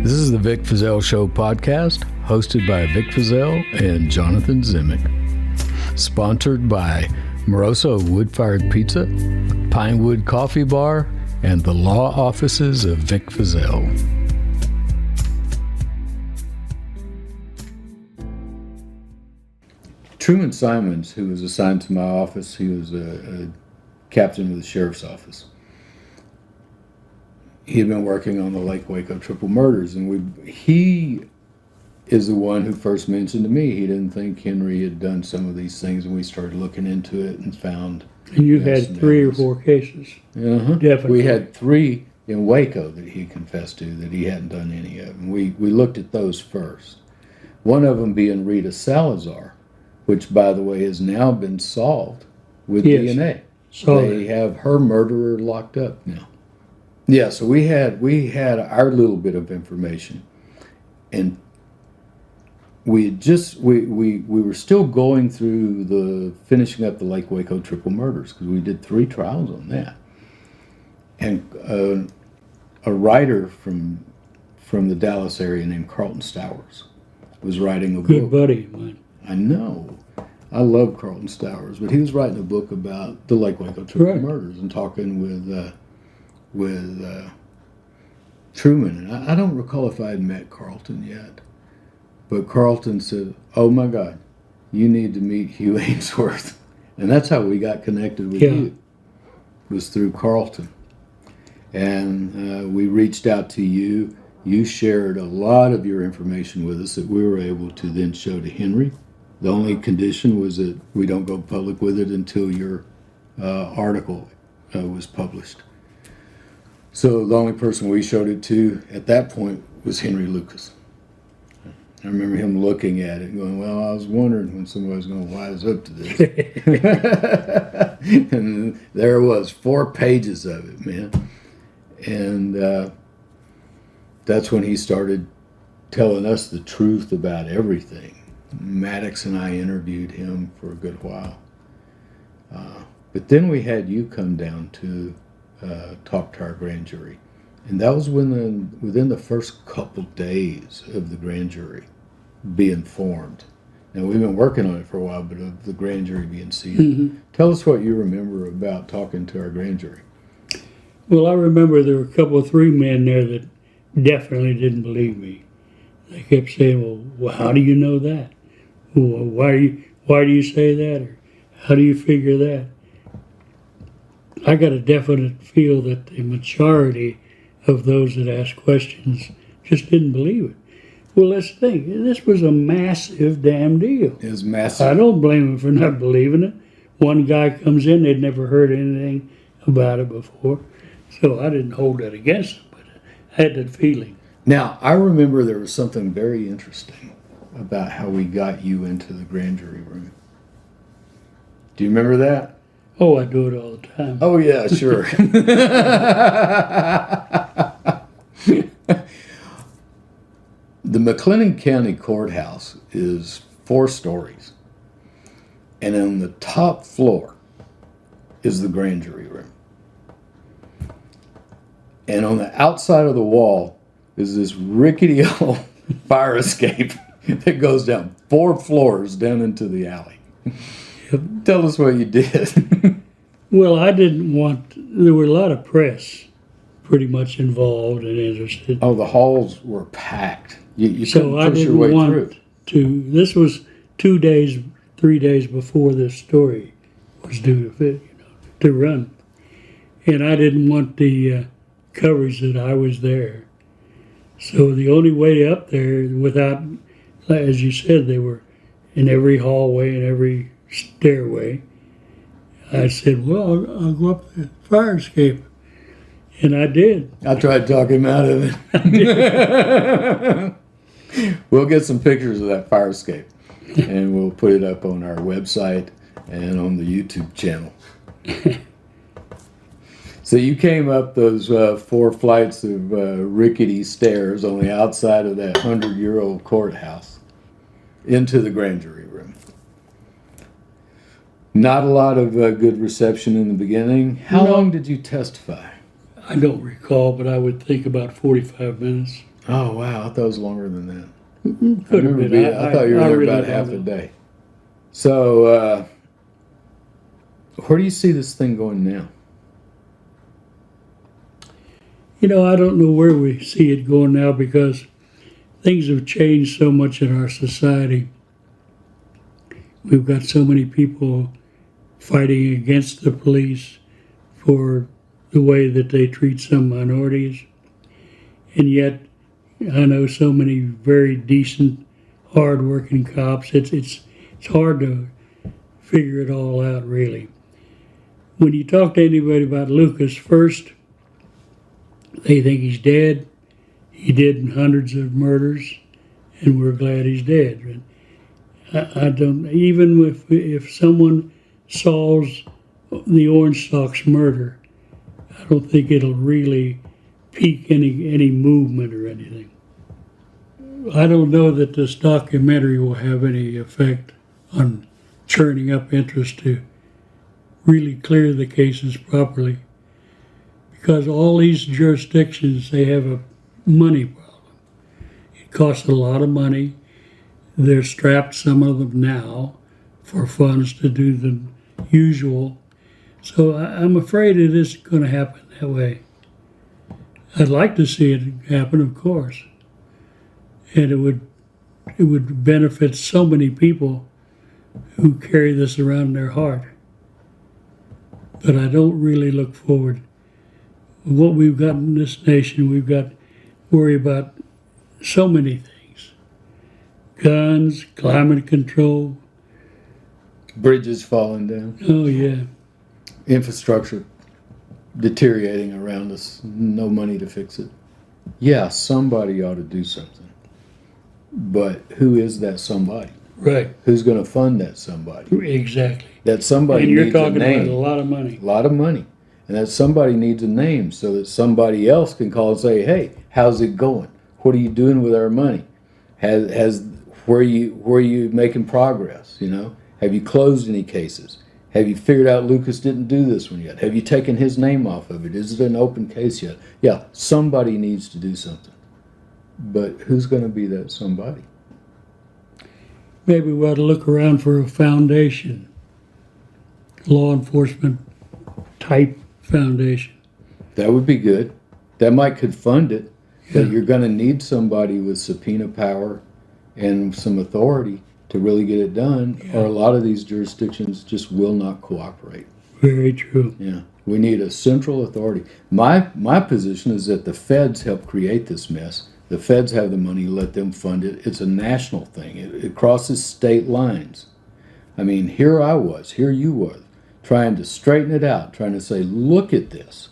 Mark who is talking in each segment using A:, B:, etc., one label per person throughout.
A: This is the Vic Feazell Show podcast, hosted by Vic Feazell and Jonathan Zimick. Sponsored by Moroso Wood-Fired Pizza, Pinewood Coffee Bar, and the law offices of Vic Feazell. Truman Simons, who was assigned to my office, he was a captain with the sheriff's office. He had been working on the Lake Waco triple murders, and he is the one who first mentioned to me he didn't think Henry had done some of these things, and we started looking into it and found.
B: And you had 3 or 4 cases. Definitely.
A: We had 3 in Waco that he confessed to that he hadn't done any of them. We looked at those first. One of them being Rita Salazar, which, by the way, has now been solved with DNA. So they have her murderer locked up now. Yeah, so we had our little bit of information, and we were still going through finishing up the Lake Waco triple murders, because we did 3 trials on that. And a writer from the Dallas area named Carlton Stowers was writing a book.
B: Good buddy of mine.
A: I know. I love Carlton Stowers, but he was writing a book about the Lake Waco triple murders and talking with Truman. And I don't recall if I had met Carlton yet, but Carlton said, "Oh my God, you need to meet Hugh Aynesworth." And that's how we got connected with you, was through Carlton. And we reached out to you. You shared a lot of your information with us that we were able to then show to Henry. The only condition was that we don't go public with it until your article was published. So the only person we showed it to at that point was Henry Lukas. I remember him looking at it and going, "Well, I was wondering when somebody was going to wise up to this." And there it was, 4 pages of it, man. And that's when he started telling us the truth about everything. Maddox and I interviewed him for a good while. But then we had you come down to talk to our grand jury. And that was within the first couple days of the grand jury being formed. Now, we've been working on it for a while, but of the grand jury being seated. Mm-hmm. Tell us what you remember about talking to our grand jury.
B: Well, I remember there were a couple of 3 men there that definitely didn't believe me. They kept saying, well, how do you know that? Well, why do you say that? Or how do you figure that? I got a definite feel that the majority of those that asked questions just didn't believe it. Well, let's think. This was a massive damn deal.
A: It was massive.
B: I don't blame them for not believing it. One guy comes in, they'd never heard anything about it before. So I didn't hold that against them, but I had that feeling.
A: Now, I remember there was something very interesting about how we got you into the grand jury room. Do you remember that?
B: Oh, I do it all the time.
A: Oh, yeah, sure. The McLennan County Courthouse is 4 stories. And on the top floor is the grand jury room. And on the outside of the wall is this rickety old fire escape that goes down 4 floors down into the alley. Tell us what you did.
B: Well, I didn't want, there were a lot of press pretty much involved and interested.
A: Oh, the halls were packed. You
B: so I didn't want to, this was 3 days before this story was due to run. And I didn't want the coverage that I was there. So the only way up there without, as you said, they were in every hallway and every stairway. I said, well, I'll go up the fire escape. And I did.
A: I tried to talk him out of it. We'll get some pictures of that fire escape, and we'll put it up on our website and on the YouTube channel. So you came up those 4 flights of rickety stairs on the outside of that 100-year-old courthouse into the grand jury room. Not a lot of good reception in the beginning. How long did you testify?
B: I don't recall, but I would think about 45 minutes.
A: Oh, wow. I thought it was longer than that.
B: Could have been.
A: I thought you were there
B: really
A: about half a day. So, where do you see this thing going now?
B: You know, I don't know where we see it going now because things have changed so much in our society. We've got so many people fighting against the police for the way that they treat some minorities. And yet, I know so many very decent, hard-working cops. It's hard to figure it all out, really. When you talk to anybody about Lukas, first, they think he's dead. He did hundreds of murders, and we're glad he's dead. And I don't, even if someone solves the Orange Sox murder, I don't think it'll really pique any movement or anything. I don't know that this documentary will have any effect on churning up interest to really clear the cases properly, because all these jurisdictions, they have a money problem. It costs a lot of money. They're strapped, some of them now, for funds to do the usual. So I'm afraid it isn't going to happen that way. I'd like to see it happen, of course. And it would benefit so many people who carry this around in their heart. But I don't really look forward. What we've got in this nation, we've got to worry about so many things. Guns, climate control.
A: Bridges falling down.
B: Oh, yeah.
A: Infrastructure deteriorating around us. No money to fix it. Yeah, somebody ought to do something. But who is that somebody?
B: Right.
A: Who's going to fund that somebody?
B: Exactly.
A: That somebody
B: and you're
A: needs a
B: talking
A: name.
B: about a lot of money.
A: A lot of money. And that somebody needs a name so that somebody else can call and say, hey, how's it going? What are you doing with our money? Where are you making progress? You know? Have you closed any cases? Have you figured out Lukas didn't do this one yet? Have you taken his name off of it? Is it an open case yet? Yeah, somebody needs to do something. But who's going to be that somebody?
B: Maybe we ought to look around for a foundation, law enforcement type foundation.
A: That would be good. That could fund it. But you're going to need somebody with subpoena power and some authority to really get it done, or a lot of these jurisdictions just will not cooperate.
B: Very true.
A: Yeah. We need a central authority. My position is that the feds help create this mess. The feds have the money, let them fund it. It's a national thing. It crosses state lines. I mean, here you were, trying to straighten it out, trying to say, look at this.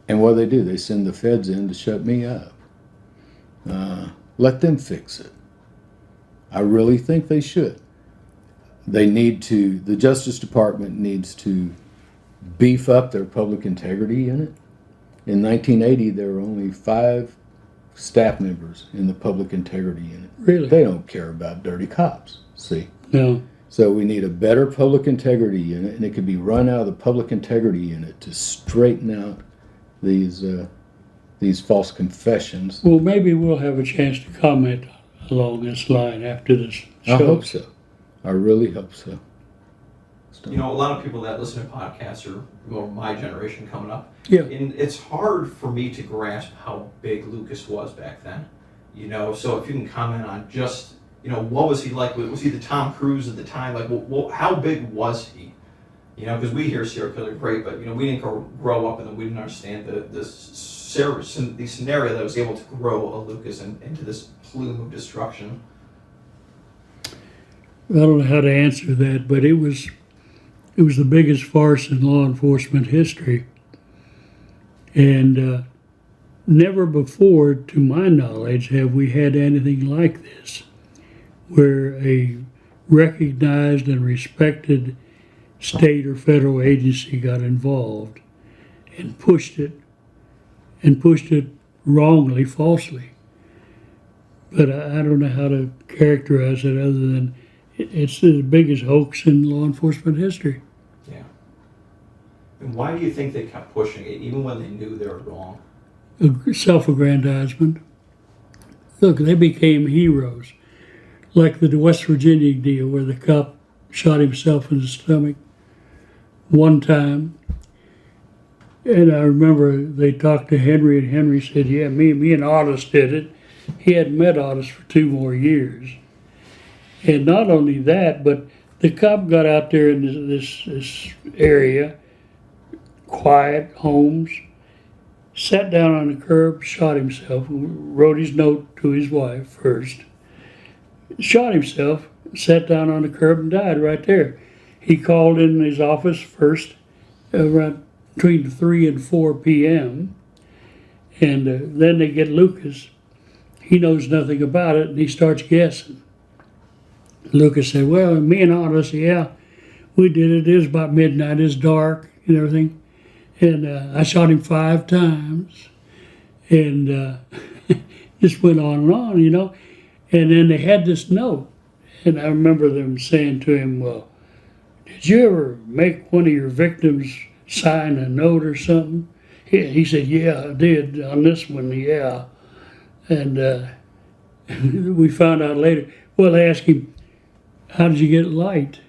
A: And what do? They send the feds in to shut me up. Let them fix it. I really think they should. The Justice Department needs to beef up their public integrity unit. In 1980, there were only 5 staff members in the public integrity unit.
B: Really?
A: They don't care about dirty cops, see?
B: No.
A: So we need a better public integrity unit, and it could be run out of the public integrity unit to straighten out these false confessions.
B: Well, maybe we'll have a chance to comment along this line after this show.
A: I hope so. I really hope so.
C: You know, a lot of people that listen to podcasts are more my generation coming up.
B: Yeah.
C: And it's hard for me to grasp how big Lukas was back then. You know, so if you can comment on just, you know, what was he like? Was he the Tom Cruise at the time? Like, how big was he? You know, because we hear serial killer, great, but, you know, we didn't grow up and we didn't understand the scenario that was able to grow a Lukas into this plume of destruction.
B: I don't know how to answer that, but it was the biggest farce in law enforcement history. And never before, to my knowledge, have we had anything like this, where a recognized and respected state or federal agency got involved and pushed it wrongly, falsely. But I don't know how to characterize it other than it's the biggest hoax in law enforcement history.
C: Yeah. And why do you think they kept pushing it, even when they knew they were wrong?
B: Self-aggrandizement. Look, they became heroes. Like the West Virginia deal where the cop shot himself in the stomach one time. And I remember they talked to Henry, and Henry said, yeah, me and Otis did it. He hadn't met Otis for 2 more years. And not only that, but the cop got out there in this area, quiet, Holmes, sat down on the curb, shot himself, wrote his note to his wife first, shot himself, sat down on the curb and died right there. He called in his office first around between 3 and 4 p.m. And then they get Lukas. He knows nothing about it, and he starts guessing. Lukas said, well, me and Otis, yeah, we did it. It was about midnight. It's dark and everything. And I shot him 5 times. And just went on, you know. And then they had this note. And I remember them saying to him, well, did you ever make one of your victims sign a note or something? He said, yeah, I did on this one, yeah. And we found out later. Well, they asked him, how did you get light?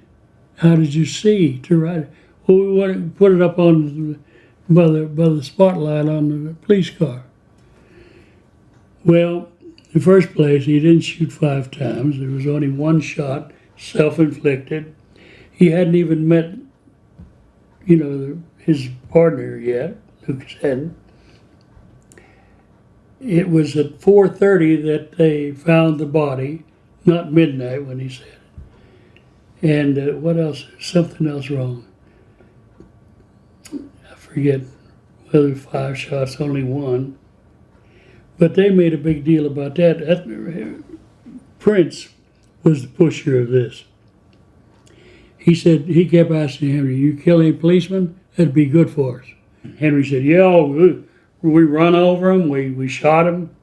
B: How did you see to write it? Well, we wanted to put it up on by the spotlight on the police car. Well, in the first place, he didn't shoot 5 times. There was only 1 shot, self-inflicted. He hadn't even met, you know, his partner yet. Lukas hadn't. It was at 4:30 that they found the body, not midnight when he said it. And what else? Something else wrong. I forget whether 5 shots, only 1. But they made a big deal about that. Prince was the pusher of this. He said, he kept asking Henry, you kill any policeman? That'd be good for us. Henry said, yeah, we run over him, we shot him,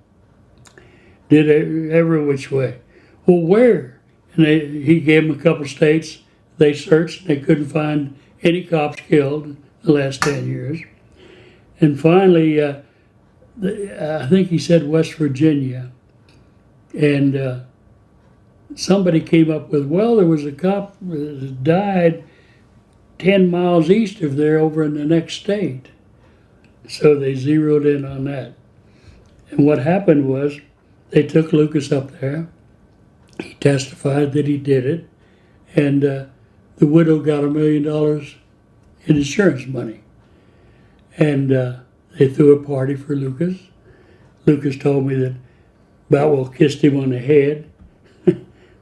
B: did every which way. Well, where? And he gave them a couple of states. They searched, and they couldn't find any cops killed in the last 10 years. And finally, I think he said West Virginia. And somebody came up with, well, there was a cop that died 10 miles east of there over in the next state. So they zeroed in on that. And what happened was they took Lukas up there. He testified that he did it. And the widow got $1 million in insurance money. And they threw a party for Lukas. Lukas told me that Boutwell kissed him on the head,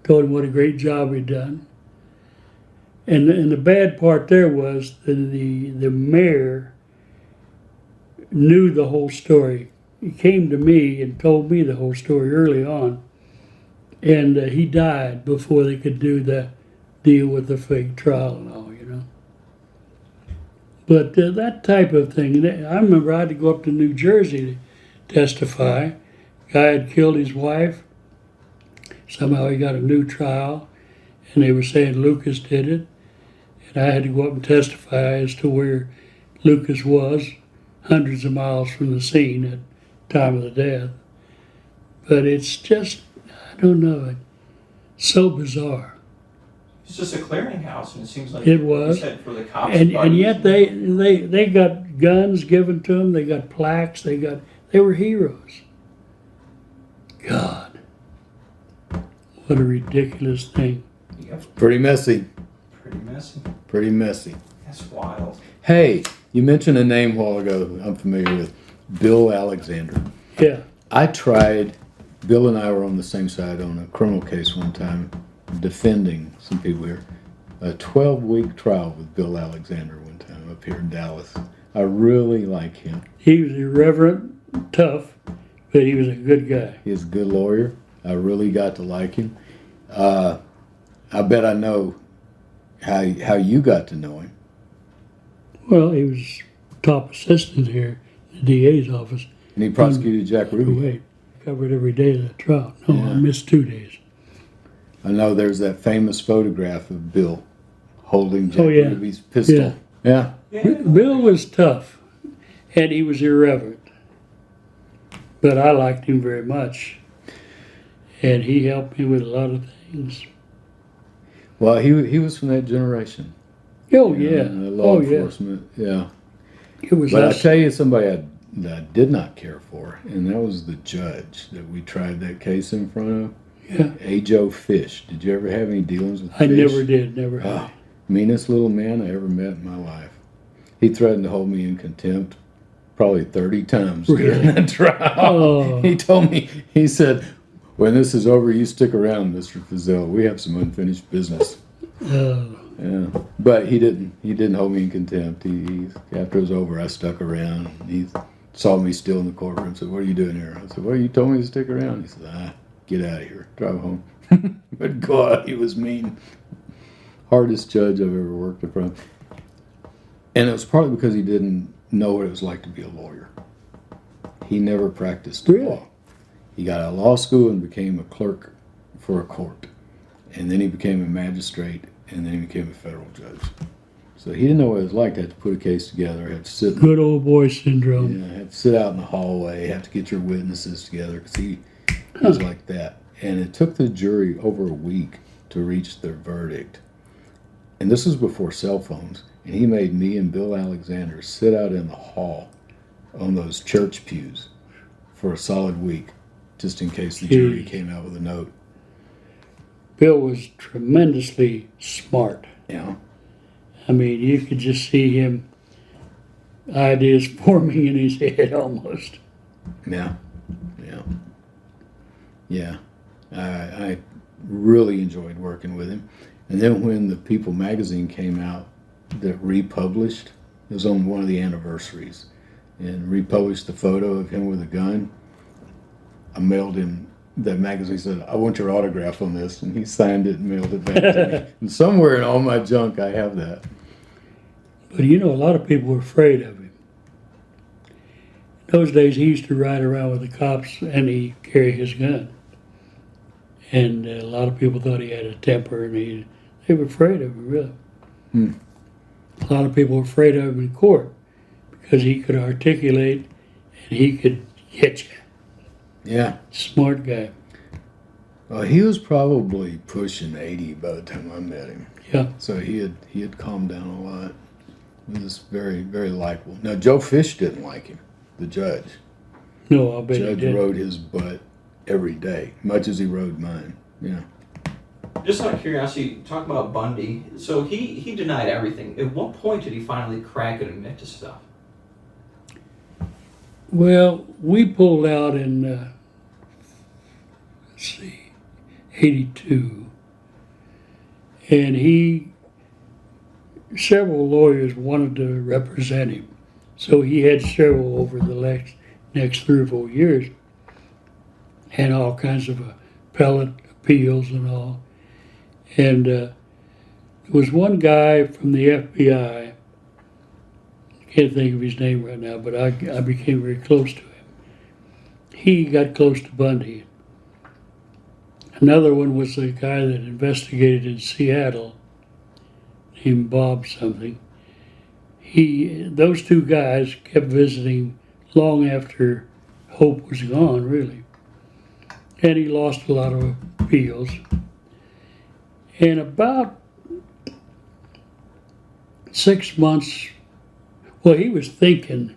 B: told him what a great job he'd done. And the bad part there was that the mayor knew the whole story. He came to me and told me the whole story early on. And he died before they could do the deal with the fake trial and all, you know. But that type of thing, I remember I had to go up to New Jersey to testify. Guy had killed his wife. Somehow he got a new trial, and they were saying Lukas did it. And I had to go up and testify as to where Lukas was, hundreds of miles from the scene at the time of the death. But it's just, I don't know, it's so bizarre.
C: It's just a clearinghouse, and it seems like
B: it was.
C: You said for the cops.
B: And yet they got guns given to them. They got plaques. They were heroes. God, what a ridiculous thing.
C: Yep.
A: Pretty messy.
C: Pretty messy.
A: Pretty messy.
C: That's wild.
A: Hey, you mentioned a name a while ago I'm familiar with, Bill Alexander.
B: Yeah.
A: I tried, Bill and I were on the same side on a criminal case one time, defending some people here. A 12-week trial with Bill Alexander one time up here in Dallas. I really like him.
B: He was irreverent, tough, but he was a good guy.
A: He's a good lawyer. I really got to like him. I bet I know how you got to know him.
B: Well, he was top assistant here in the DA's office.
A: And he prosecuted Jack Ruby.
B: Wait, covered every day of that trial. No,
A: Yeah.
B: I missed 2 days.
A: I know there's that famous photograph of Bill holding Jack
B: Oh, yeah.
A: Ruby's pistol.
B: Yeah.
A: Yeah.
B: Bill was tough, and he was irreverent. But I liked him very much, and he helped me with a lot of things.
A: Well, he was from that generation.
B: Oh,
A: You
B: yeah.
A: know, the law
B: Oh, yeah.
A: enforcement. Yeah.
B: It was
A: But I
B: us.
A: tell you, somebody that I did not care for, and that was the judge that we tried that case in front of.
B: Yeah.
A: A. Joe Fish. Did you ever have any dealings with
B: I
A: Fish?
B: never did, never had.
A: Oh, meanest little man I ever met in my life. He threatened to hold me in contempt probably 30 times during
B: Really?
A: that trial.
B: Oh.
A: He told me, he said, when this is over, you stick around, Mr. Feazell. We have some unfinished business. Yeah. But he didn't hold me in contempt. He after it was over, I stuck around. He saw me still in the courtroom and said, "What are you doing here?" I said, "Well, you told me to stick around." He said, "Get out of here. Drive home." But God, he was mean. Hardest judge I've ever worked in front of. And it was partly because he didn't know what it was like to be a lawyer. He never practiced
B: Really?
A: law. He got out of law school and became a clerk for a court. And then he became a magistrate, and then he became a federal judge. So he didn't know what it was like to have to put a case together, have to sit,
B: Good old boy syndrome.
A: have to sit out in the hallway, have to get your witnesses together, because he was like that. And it took the jury over a week to reach their verdict. And this was before cell phones. And he made me and Bill Alexander sit out in the hall on those church pews for a solid week, just in case the jury came out with a note.
B: Bill was tremendously smart.
A: Yeah.
B: I mean, you could just see him, ideas forming in his head almost.
A: Yeah. Yeah. Yeah. I really enjoyed working with him. And then when the People magazine came out that republished, it was on one of the anniversaries, and republished the photo of him with a gun, I mailed him that magazine, said, "I want your autograph on this," and he signed it and mailed it back to me. And somewhere in all my junk I have that.
B: But you know, a lot of people were afraid of him. In those days, he used to ride around with the cops and he carried his gun. And a lot of people thought he had a temper, and they were afraid of him, really. A lot of people were afraid of him in court because he could articulate and he could hit you.
A: Yeah.
B: Smart guy.
A: Well, he was probably pushing 80 by the time I met him.
B: Yeah.
A: So he had calmed down a lot. He was very, very likable. Now, Joe Fish didn't like him, the judge.
B: No, I bet he
A: Judge
B: did.
A: rode his butt every day, much as he rode mine. Yeah.
C: Just out of curiosity, talk about Bundy. So he denied everything. At what point did he finally crack and admit to stuff?
B: Well, we pulled out in, 82. And several lawyers wanted to represent him. So he had several over the next 3 or 4 years. And all kinds of appellate appeals and all. And there was one guy from the FBI, I can't think of his name right now, but I became very close to him. He got close to Bundy. Another one was the guy that investigated in Seattle, named Bob something. Those two guys kept visiting long after Hope was gone, really. And he lost a lot of appeals. And about 6 months, well, he was thinking,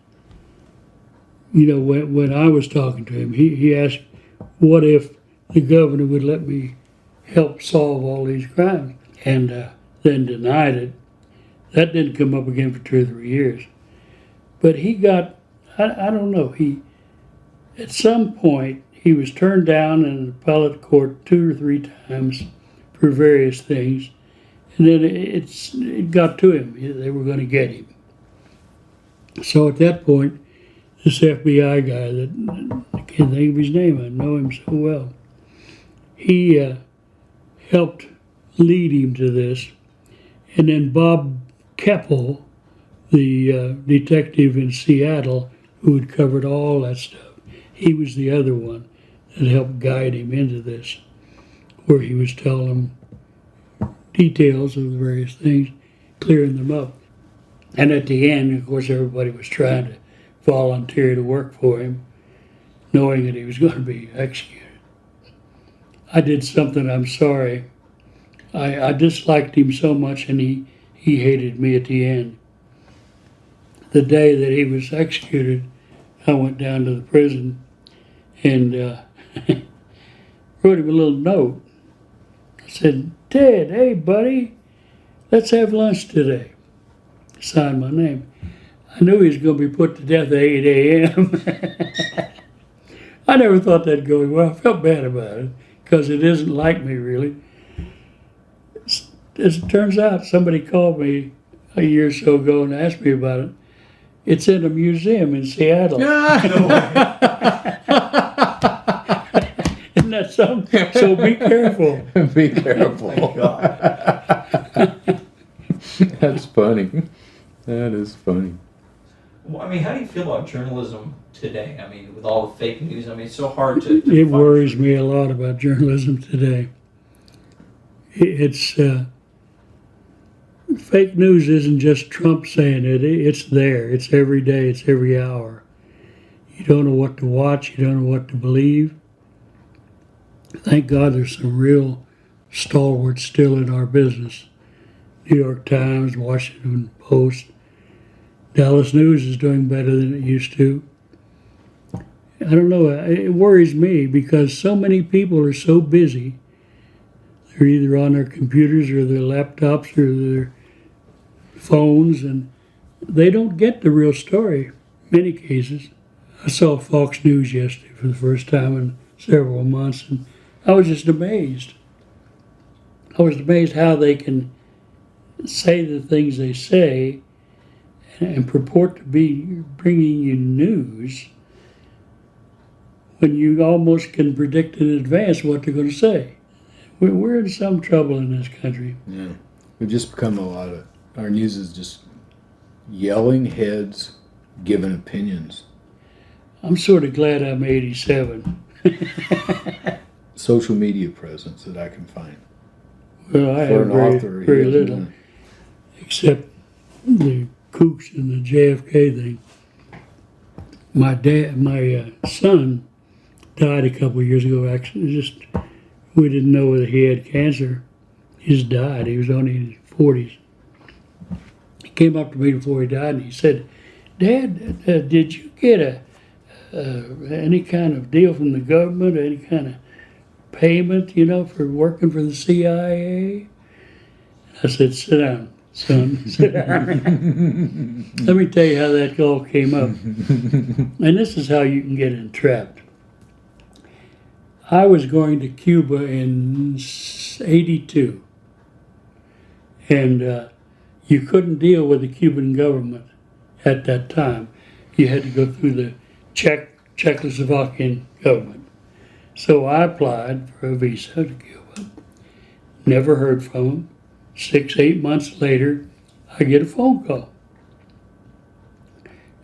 B: when I was talking to him, he asked, what if the governor would let me help solve all these crimes? And then denied it. That didn't come up again for 2 or 3 years. But he got, I don't know, at some point, he was turned down in an appellate court 2 or 3 times for various things. And then it got to him. They were going to get him. So at that point, this FBI guy that I can't think of his name, I know him so well, he helped lead him to this. And then Bob Keppel, the detective in Seattle who had covered all that stuff, he was the other one that helped guide him into this, where he was telling him details of the various things, clearing them up. And at the end, of course, everybody was trying to volunteer to work for him, knowing that he was going to be executed. I did something, I'm sorry. I disliked him so much, and he hated me at the end. The day that he was executed, I went down to the prison and wrote him a little note. I said, Ted, hey, buddy, let's have lunch today. Signed my name. I knew he was going to be put to death at 8 a.m. I never thought that'd go well. I felt bad about it because it isn't like me, really. As it turns out, somebody called me a year or so ago and asked me about it. It's in a museum in Seattle. Isn't that something? So be careful.
A: Be careful.
C: Oh my God.
A: That's funny. That is funny.
C: Well, I mean, how do you feel about journalism today? I mean, with all the fake news, I mean, it's so hard to
B: It
C: find.
B: worries me a lot about journalism today. It's fake news isn't just Trump saying it. It's there. It's every day. It's every hour. You don't know what to watch. You don't know what to believe. Thank God there's some real stalwarts still in our business. New York Times, Washington Post. Dallas News is doing better than it used to. I don't know. It worries me because so many people are so busy. They're either on their computers or their laptops or their phones, and they don't get the real story in many cases. I saw Fox News yesterday for the first time in several months, and I was just amazed. I was amazed how they can say the things they say and purport to be bringing you news when you almost can predict in advance what they're going to say. We're in some trouble in this country.
A: Yeah. We've just become a lot of, our news is just yelling heads, giving opinions.
B: I'm sort of glad I'm 87.
A: Social media presence that I can find.
B: Well, I
A: For
B: have
A: an author,
B: very
A: he
B: little,
A: doesn't.
B: except the kooks and the JFK thing. My son died a couple of years ago. Actually, we didn't know whether he had cancer. He just died. He was only in his 40s. He came up to me before he died and he said, "Dad, did you get any kind of deal from the government, any kind of payment, for working for the CIA?" I said, "Sit down, son, sit down." Let me tell you how that all came up. And this is how you can get entrapped. I was going to Cuba in '82, and you couldn't deal with the Cuban government at that time. You had to go through the Czechoslovakian government. So I applied for a visa to Cuba. Never heard from them. 6-8 months later, I get a phone call.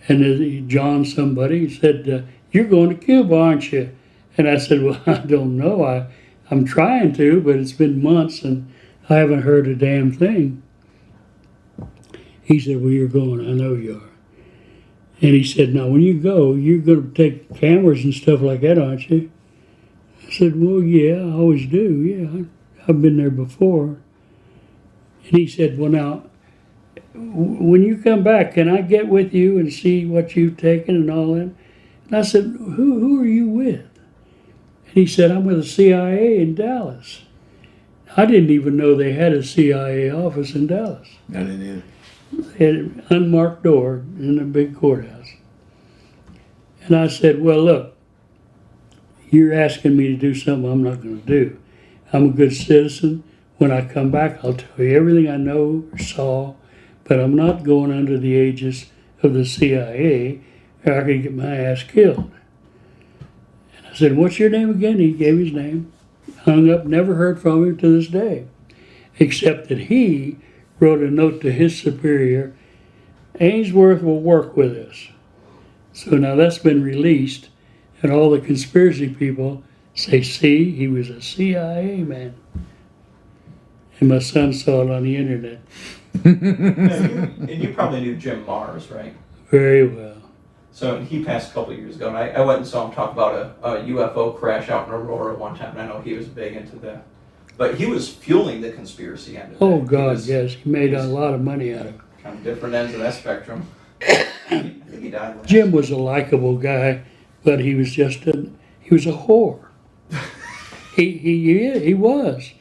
B: And John somebody said, "You're going to Cuba, aren't you?" And I said, "Well, I don't know. I'm trying to, but it's been months and I haven't heard a damn thing." He said, "Well, you're going. I know you are." And he said, "Now, when you go, you're going to take cameras and stuff like that, aren't you?" I said, "Well, yeah, I always do. Yeah, I've been there before." And he said, "Well, now, when you come back, can I get with you and see what you've taken and all that?" And I said, Who are you with?" And he said, "I'm with the CIA in Dallas." I didn't even know they had a CIA office in Dallas.
A: I didn't either.
B: They had an unmarked door in a big courthouse. And I said, "Well, look, you're asking me to do something I'm not going to do. I'm a good citizen. When I come back, I'll tell you everything I know or saw, but I'm not going under the aegis of the CIA or I could get my ass killed." And I said, "What's your name again?" He gave his name. Hung up, never heard from him to this day, except that he wrote a note to his superior, "Aynesworth will work with us." So now that's been released, and all the conspiracy people say, "See, he was a CIA man." And my son saw it on the internet.
C: And you probably knew Jim Mars, right?
B: Very well.
C: So he passed a couple of years ago, and I went and saw him talk about a UFO crash out in Aurora one time. And I know he was big into that, but he was fueling the conspiracy end of it.
B: Oh God, yes, he made a lot of money out of it.
C: Kind of different ends of that spectrum. I think he died last.
B: Jim was a likable guy, but he was just he was a whore. he was.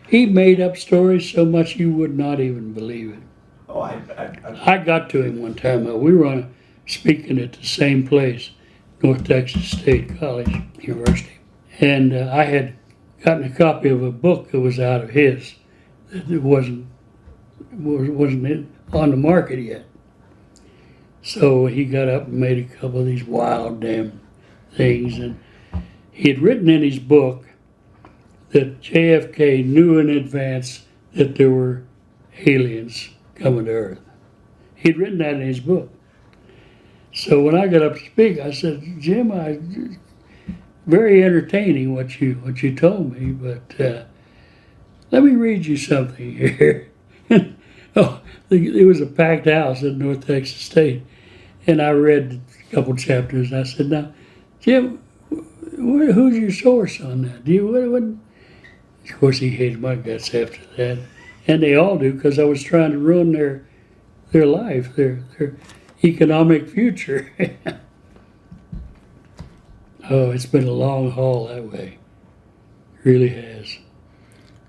B: He made up stories so much you would not even believe it.
C: Oh,
B: I got to him one time. We were speaking at the same place, North Texas State College University, and I had gotten a copy of a book that was out of his that wasn't on the market yet. So he got up and made a couple of these wild damn things, and he had written in his book that JFK knew in advance that there were aliens coming to Earth. He'd written that in his book. So when I got up to speak, I said, Jim, very entertaining what you told me, but let me read you something here. It was a packed house at North Texas State, and I read a couple chapters. And I said, "Now, Jim, who's your source on that? Do you what?" Of course, he hated my guts after that, and they all do, because I was trying to ruin their life, their economic future. Oh, it's been a long haul that way. It really has.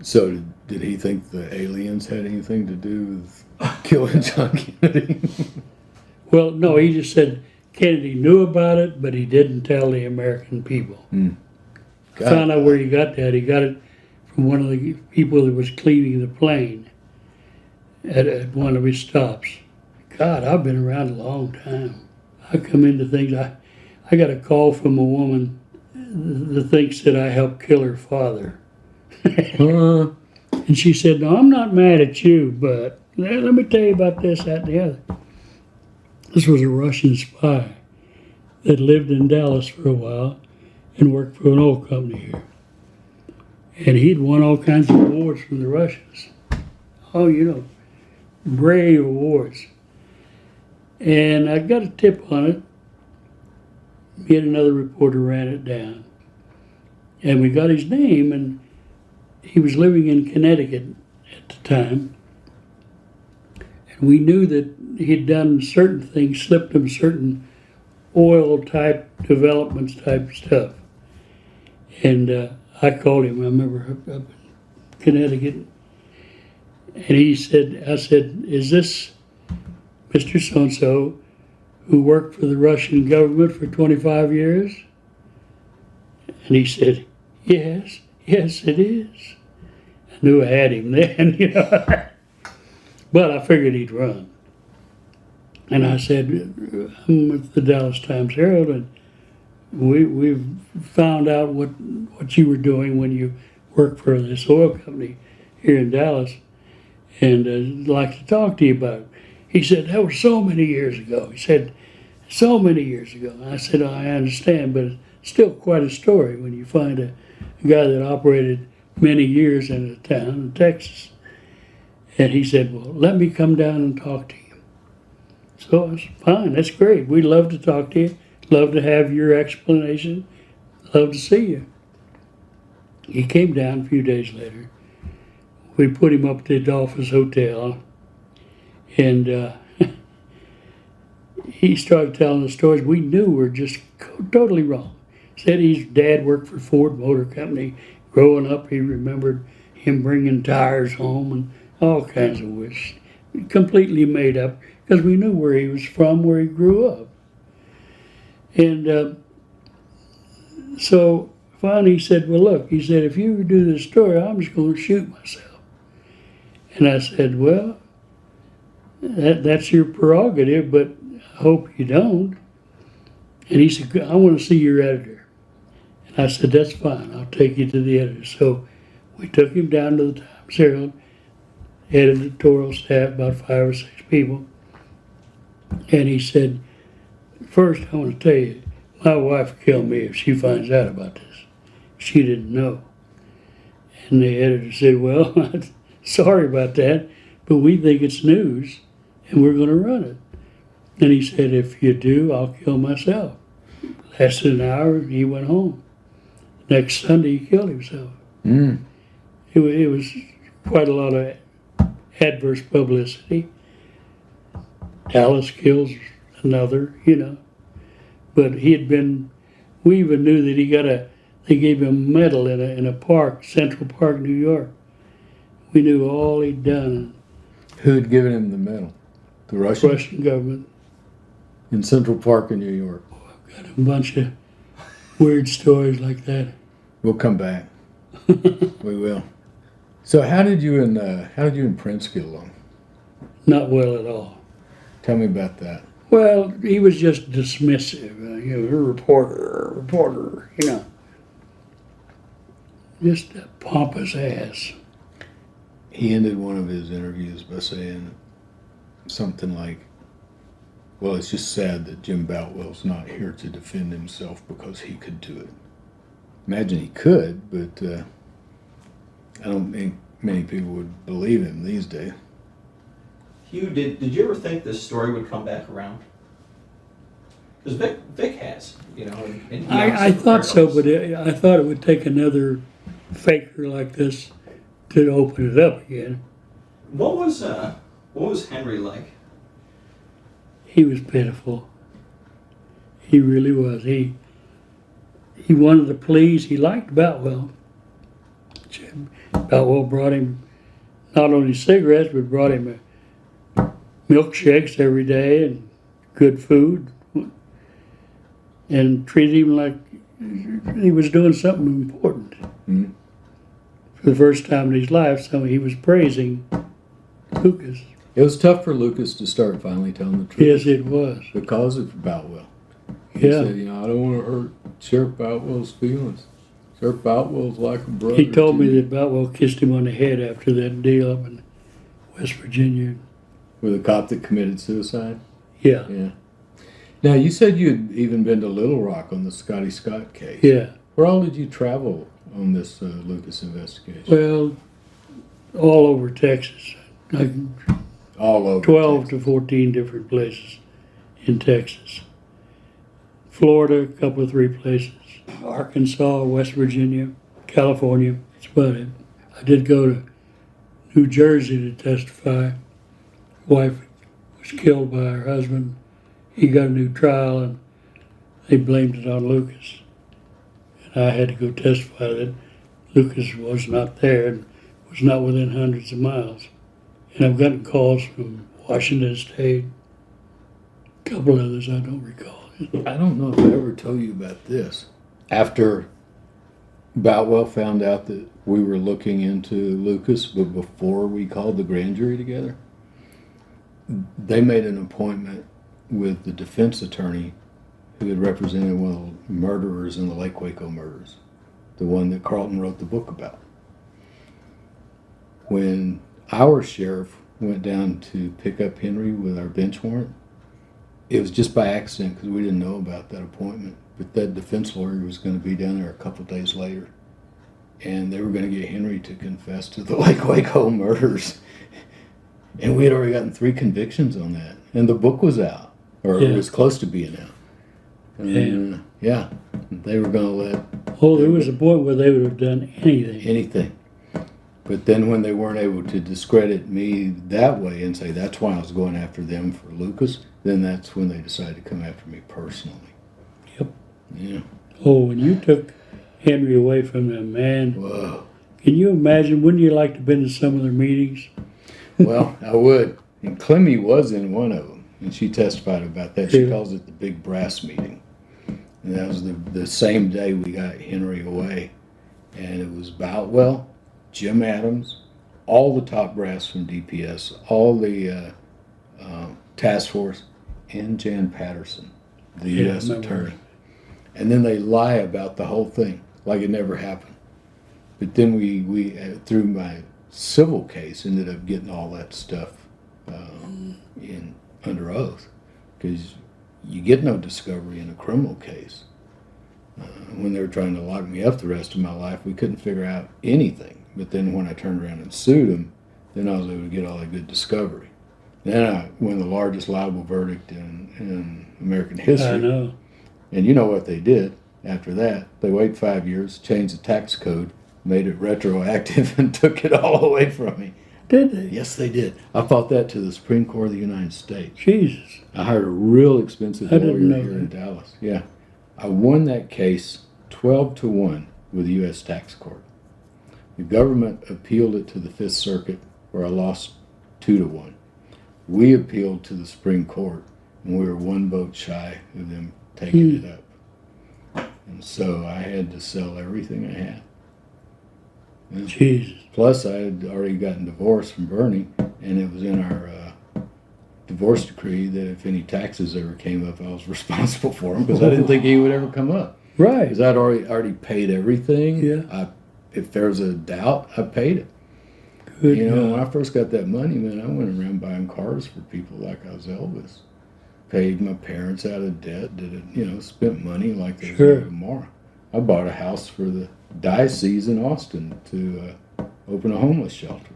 A: So did he think the aliens had anything to do with killing John Kennedy?
B: Well, no, he just said Kennedy knew about it, but he didn't tell the American people. I found out where he got that. He got it from one of the people that was cleaning the plane at one of his stops. God, I've been around a long time. I come into things. I got a call from a woman that thinks that I helped kill her father. And she said, "No, I'm not mad at you, but let me tell you about this, that, and the other." This was a Russian spy that lived in Dallas for a while and worked for an oil company here. And he'd won all kinds of awards from the Russians. Oh, brave awards. And I got a tip on it. Me and another reporter ran it down. And we got his name, and he was living in Connecticut at the time. And we knew that he'd done certain things, slipped him certain oil-type developments type stuff. And I called him, I remember, up in Connecticut. And I said, "Is this Mr. So-and-so who worked for the Russian government for 25 years?" And he said, yes, it is. I knew I had him then, But I figured he'd run. And I said, "I'm with the Dallas Times-Herald, and we've found out what you were doing when you worked for this oil company here in Dallas, and I'd like to talk to you about it." He said, "That was so many years ago." He said, "So many years ago." And I said, "I understand, but it's still quite a story when you find a guy that operated many years in a town in Texas." And he said, "Well, let me come down and talk to you." So I said, "Fine, that's great. We'd love to talk to you. Love to have your explanation. Love to see you." He came down a few days later. We put him up at the Adolphus Hotel, and he started telling the stories we knew were just totally wrong. Said his dad worked for Ford Motor Company. Growing up, he remembered him bringing tires home and all kinds of wish. Completely made up, because we knew where he was from, where he grew up. And so finally he said, "Well, look," he said, "if you do this story, I'm just going to shoot myself." And I said, "Well, that's your prerogative, but I hope you don't." And he said, "I want to see your editor." And I said, "That's fine. I'll take you to the editor." So we took him down to the Times-Herald, editorial staff, about 5 or 6 people. And he said, "First, I want to tell you, my wife will kill me if she finds out about this. She didn't know." And the editor said, "Well, sorry about that, but we think it's news, and we're going to run it. And he said, if you do, I'll kill myself. Lasted an hour, and he went home. Next Sunday, he killed himself.
A: Mm.
B: It was quite a lot of adverse publicity. Dallas kills another, But he had been, we even knew that they gave him a medal in a park, Central Park, New York. We knew all he'd done.
A: Who had given him the medal? The Russians?
B: Russian government.
A: In Central Park in New York.
B: Got a bunch of weird stories like that.
A: We'll come back. We will. So how did you and Prince get along?
B: Not well at all.
A: Tell me about that.
B: Well, he was just dismissive. A reporter, Just a pompous ass.
A: He ended one of his interviews by saying something like, well, it's just sad that Jim Boutwell's not here to defend himself because he could do it. Imagine he could, but I don't think many people would believe him these days.
C: Hugh, did you ever think this story would come back around? Because Vic has, and
B: I thought so, but I thought it would take another faker like this to open it up again.
C: What was Henry like?
B: He was pitiful. He really was. He wanted to please. He liked Boutwell. Boutwell brought him not only cigarettes, but brought him milkshakes every day and good food, and treated him like he was doing something important.
A: Mm-hmm.
B: For the first time in his life, he was praising Lukas.
A: It was tough for Lukas to start finally telling the truth.
B: Yes, it was.
A: Because of Boutwell. He
B: Yeah.
A: said, I don't want to hurt Sheriff Boutwell's feelings. Sheriff Boutwell's like a brother.
B: He told me that Boutwell kissed him on the head after that deal up in West Virginia.
A: With a cop that committed suicide?
B: Yeah.
A: Yeah. Now, you said you had even been to Little Rock on the Scotty Scott case.
B: Yeah.
A: Where all did you travel on this Lukas investigation?
B: Well, all over Texas. Like
A: All over
B: 12
A: Texas.
B: to 14 different places in Texas. Florida, a couple of 3 places. Arkansas, West Virginia, California. That's about it. I did go to New Jersey to testify. Wife was killed by her husband. He got a new trial, and they blamed it on Lukas. And I had to go testify that Lukas was not there and was not within hundreds of miles. And I've gotten calls from Washington State, a couple others I don't recall.
A: I don't know if I ever told you about this. After Boutwell found out that we were looking into Lukas, but before we called the grand jury together, they made an appointment with the defense attorney who had represented one of the murderers in the Lake Waco murders, the one that Carlton wrote the book about. When our sheriff went down to pick up Henry with our bench warrant, it was just by accident because we didn't know about that appointment. But that defense lawyer was going to be down there a couple of days later, and they were going to get Henry to confess to the Lake Waco murders. And we had already gotten 3 convictions on that, and the book was out, or it was close to being out. And, yeah, they were going to let...
B: Oh, there was a point where they would have done anything.
A: Anything. But then when they weren't able to discredit me that way and say that's why I was going after them for Lukas, then that's when they decided to come after me personally.
B: Yep.
A: Yeah.
B: Oh, when you took Henry away from them, man.
A: Whoa.
B: Can you imagine? Wouldn't you like to have been in some of their meetings?
A: Well, I would. And Clemmy was in one of them, and she testified about that. She
B: Yeah.
A: calls it the big brass meeting. And that was the same day we got Henry away. And it was Boutwell, Jim Adams, all the top brass from DPS, all the task force, and Jan Patterson, the U.S. attorney. And then they lie about the whole thing, like it never happened. But then we through my civil case, ended up getting all that stuff in under oath, because you get no discovery in a criminal case. When they were trying to lock me up the rest of my life, we couldn't figure out anything. But then when I turned around and sued them, then I was able to get all that good discovery. Then I won the largest libel verdict in American history.
B: I know.
A: And you know what they did after that? They waited 5 years, changed the tax code, made it retroactive, and took it all away from me.
B: Did they?
A: Yes, they did. I fought that to the Supreme Court of the United States.
B: Jesus.
A: I hired a real expensive
B: I
A: lawyer
B: didn't know
A: here in
B: that.
A: Dallas. Yeah. I won that case 12-1 with the U.S. Tax Court. The government appealed it to the Fifth Circuit, where I lost 2-1. We appealed to the Supreme Court, and we were one vote shy of them taking it up. And so I had to sell everything I had. Yeah.
B: Jesus.
A: Plus, I had already gotten divorced from Bernie, and it was in our divorce decree that if any taxes ever came up, I was responsible for them, because I didn't think he would ever come up.
B: Right.
A: Because I'd already paid everything.
B: Yeah.
A: If there was a doubt, I paid it.
B: Good
A: You know,
B: God.
A: when I first got that money, man, I went around buying cars for people like I was Elvis. Paid my parents out of debt, spent money like there was
B: Sure.
A: no tomorrow. I bought a house for the diocese in Austin to open a homeless shelter.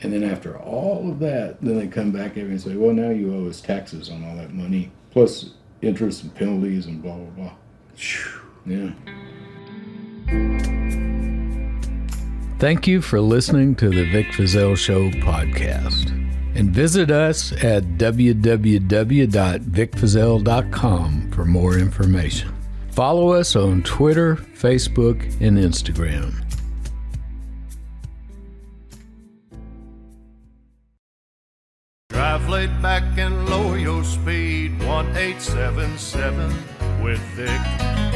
A: And then after all of that, then they come back at me and say, well, now you owe us taxes on all that money, plus interest and penalties and blah, blah, blah. Yeah. Thank you for listening to the Vic Feazell Show podcast. And visit us at www.vicfeazell.com for more information. Follow us on Twitter, Facebook, and Instagram.
D: Drive laid back and lower your speed, 1877 with Vic.